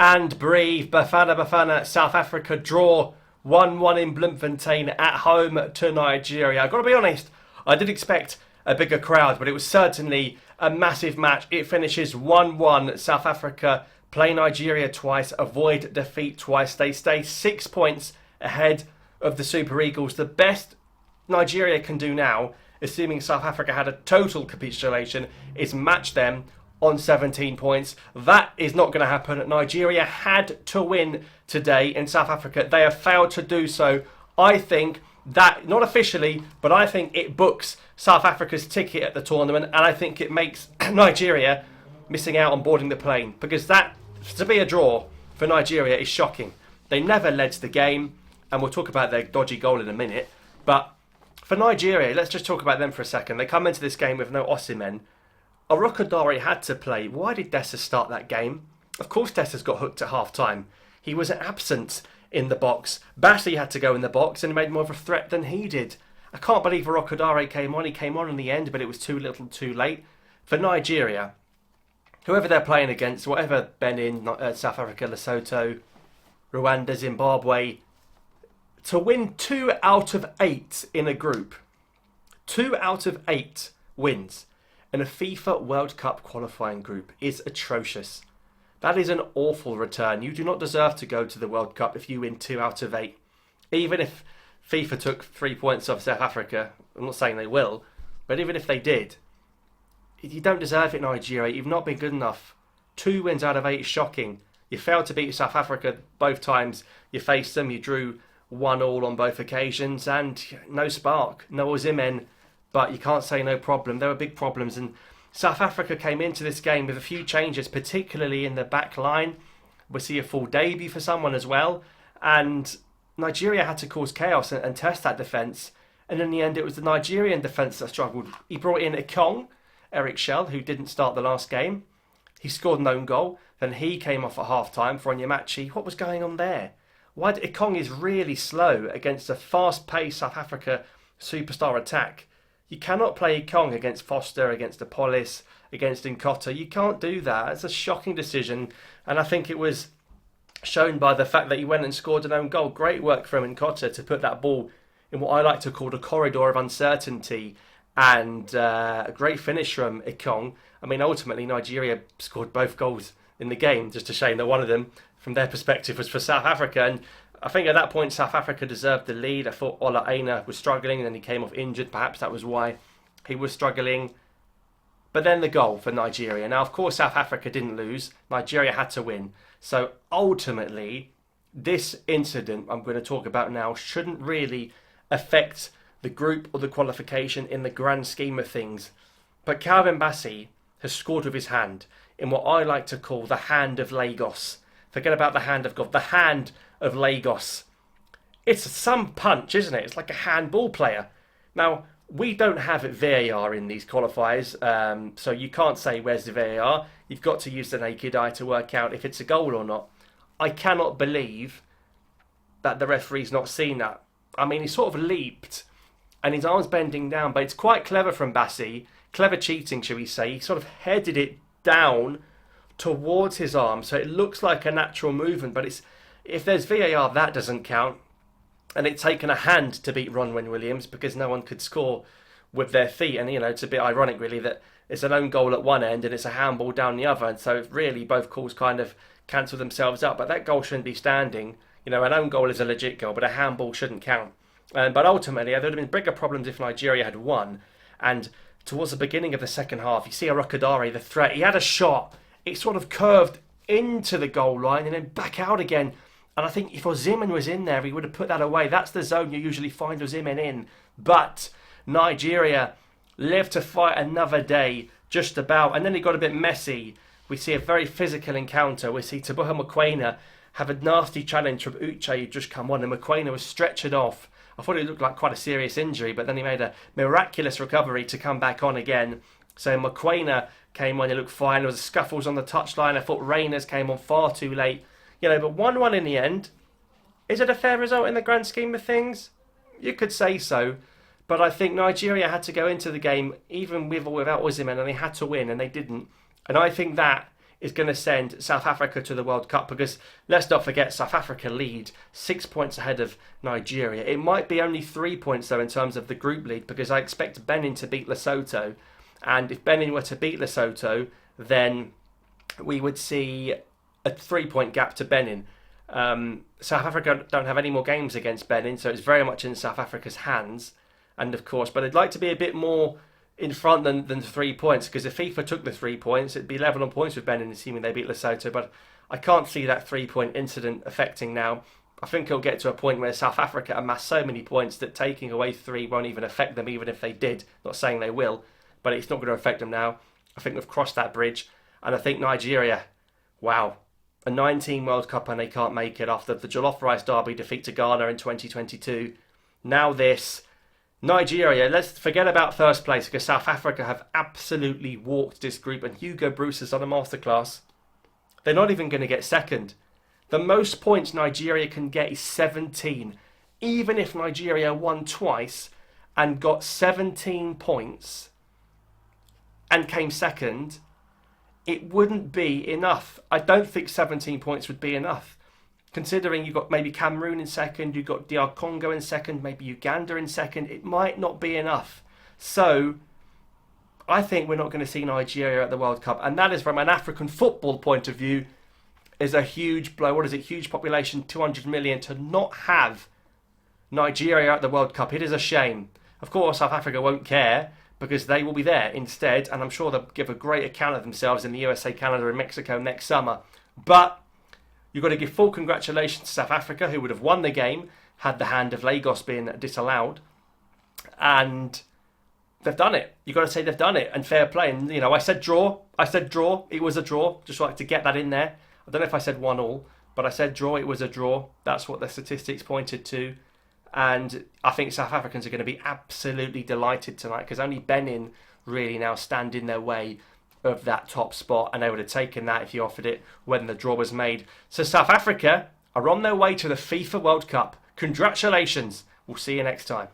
And breathe. Bafana, South Africa draw 1-1 in Bloemfontein at home to Nigeria. I've got to be honest, I did expect a bigger crowd, but it was certainly a massive match. It finishes 1-1. South Africa play Nigeria twice, avoid defeat twice. They stay 6 points ahead of the Super Eagles. The best Nigeria can do now, assuming South Africa had a total capitulation, is match them on 17 points. That is not going to happen. Nigeria had to win today in South Africa. They have failed to do so. I think that, not officially, but I think it books South Africa's ticket at the tournament, and I think it makes Nigeria missing out on boarding the plane, because that, to be a draw for Nigeria, is shocking. They never led the game, and we'll talk about their dodgy goal in a minute, but for Nigeria, let's just talk about them for a second. They come into this game with no Osimhen. Orokodare had to play. Why did Dessers start that game? Of course Dessers got hooked at half-time. He was absent in the box. Bassey had to go in the box and made more of a threat than he did. I can't believe Orokodare came on. He came on in the end, but it was too little too late. For Nigeria, whoever they're playing against, whatever Benin, South Africa, Lesotho, Rwanda, Zimbabwe, to win 2 out of 8 in a group, 2 out of 8 wins in a FIFA World Cup qualifying group is atrocious. That is an awful return. You do not deserve to go to the World Cup if you win 2 out of 8. Even if FIFA took 3 points off South Africa, I'm not saying they will, but even if they did, you don't deserve it, Nigeria. You've not been good enough. 2 wins out of 8 is shocking. You failed to beat South Africa both times you faced them. You drew 1-1 on both occasions, and no spark, no Osimhen. But you can't say no problem. There were big problems, and South Africa came into this game with a few changes, particularly in the back line. We see a full debut for someone as well, and Nigeria had to cause chaos and test that defence. And in the end, it was the Nigerian defence that struggled. He brought in Eric Shell, who didn't start the last game. He scored an own goal. Then he came off at half-time for Onyemachi. What was going on there? Why Ekong is really slow against a fast-paced South Africa superstar attack. You cannot play Ekong against Foster, against Apolis, against Nkota. You can't do that. It's a shocking decision. And I think it was shown by the fact that he went and scored an own goal. Great work from Nkota to put that ball in what I like to call the corridor of uncertainty. And a great finish from Ekong. I mean, ultimately, Nigeria scored both goals in the game. Just a shame that one of them, from their perspective, was for South Africa. And I think at that point, South Africa deserved the lead. I thought Ola Aina was struggling, and then he came off injured. Perhaps that was why he was struggling. But then the goal for Nigeria. Now, of course, South Africa didn't lose. Nigeria had to win. So ultimately, this incident I'm going to talk about now shouldn't really affect the group or the qualification in the grand scheme of things. But Calvin Bassey has scored with his hand in what I like to call the hand of Lagos. Forget about the hand of God. The hand of Lagos. It's some punch, isn't it? It's like a handball player. Now, we don't have VAR in these qualifiers, so you can't say where's the VAR. You've got to use the naked eye to work out if it's a goal or not. I cannot believe that the referee's not seen that. I mean, he sort of leaped and his arm's bending down, but it's quite clever from Bassey. Clever cheating, shall we say. He sort of headed it down towards his arm, so it looks like a natural movement, but it's, if there's VAR, that doesn't count. And it's taken a hand to beat Ronwen Williams because no one could score with their feet. And, you know, it's a bit ironic, really, that it's an own goal at one end and it's a handball down the other. And so, really, both calls kind of cancel themselves out. But that goal shouldn't be standing. You know, an own goal is a legit goal, but a handball shouldn't count. But ultimately, there would have been bigger problems if Nigeria had won. And towards the beginning of the second half, you see Orokodare, the threat. He had a shot. It sort of curved into the goal line and then back out again. And I think if Osimhen was in there, he would have put that away. That's the zone you usually find Osimhen in. But Nigeria lived to fight another day, just about. And then it got a bit messy. We see a very physical encounter. We see Tabuha Mokoena have a nasty challenge from Uche, who'd just come on. And Mokoena was stretchered off. I thought it looked like quite a serious injury, but then he made a miraculous recovery to come back on again. So Mokoena came on, he looked fine. There was scuffles on the touchline. I thought Reyners came on far too late. You know, but 1-1 in the end. Is it a fair result in the grand scheme of things? You could say so. But I think Nigeria had to go into the game, even with or without Osimhen, and they had to win, and they didn't. And I think that is going to send South Africa to the World Cup, because let's not forget, South Africa lead 6 points ahead of Nigeria. It might be only 3 points though in terms of the group lead, because I expect Benin to beat Lesotho, and if Benin were to beat Lesotho, then we would see a 3-point gap to Benin. South Africa don't have any more games against Benin, so it's very much in South Africa's hands. And of course, but I'd like to be a bit more in front than 3 points, because if FIFA took the 3 points, it'd be level on points with Benin, assuming they beat Lesotho. But I can't see that 3-point incident affecting now. I think it'll get to a point where South Africa amass so many points that taking away 3 won't even affect them, even if they did. Not saying they will, but it's not going to affect them now. I think we've crossed that bridge. And I think Nigeria, wow, a 9-team World Cup and they can't make it after the Jollof Rice Derby defeat to Ghana in 2022. Now this. Nigeria, let's forget about first place, because South Africa have absolutely walked this group, and Hugo Bruce has done a masterclass. They're not even going to get second. The most points Nigeria can get is 17. Even if Nigeria won twice and got 17 points and came second, it wouldn't be enough. I don't think 17 points would be enough. Considering you've got maybe Cameroon in second, you've got DR Congo in second, maybe Uganda in second, it might not be enough. So I think we're not going to see Nigeria at the World Cup. And that is, from an African football point of view, is a huge blow. What is it? Huge population, 200 million, to not have Nigeria at the World Cup. It is a shame. Of course, South Africa won't care, because they will be there instead. And I'm sure they'll give a great account of themselves in the USA, Canada and Mexico next summer. But you've got to give full congratulations to South Africa, who would have won the game had the hand of Lagos been disallowed. And they've done it. You've got to say they've done it, and fair play. And, I said draw. It was a draw. Just like to get that in there. I don't know if I said 1-1, but I said draw. It was a draw. That's what the statistics pointed to. And I think South Africans are going to be absolutely delighted tonight, because only Benin really now stand in their way of that top spot, and they would have taken that if you offered it when the draw was made. So South Africa are on their way to the FIFA World Cup. Congratulations. We'll see you next time.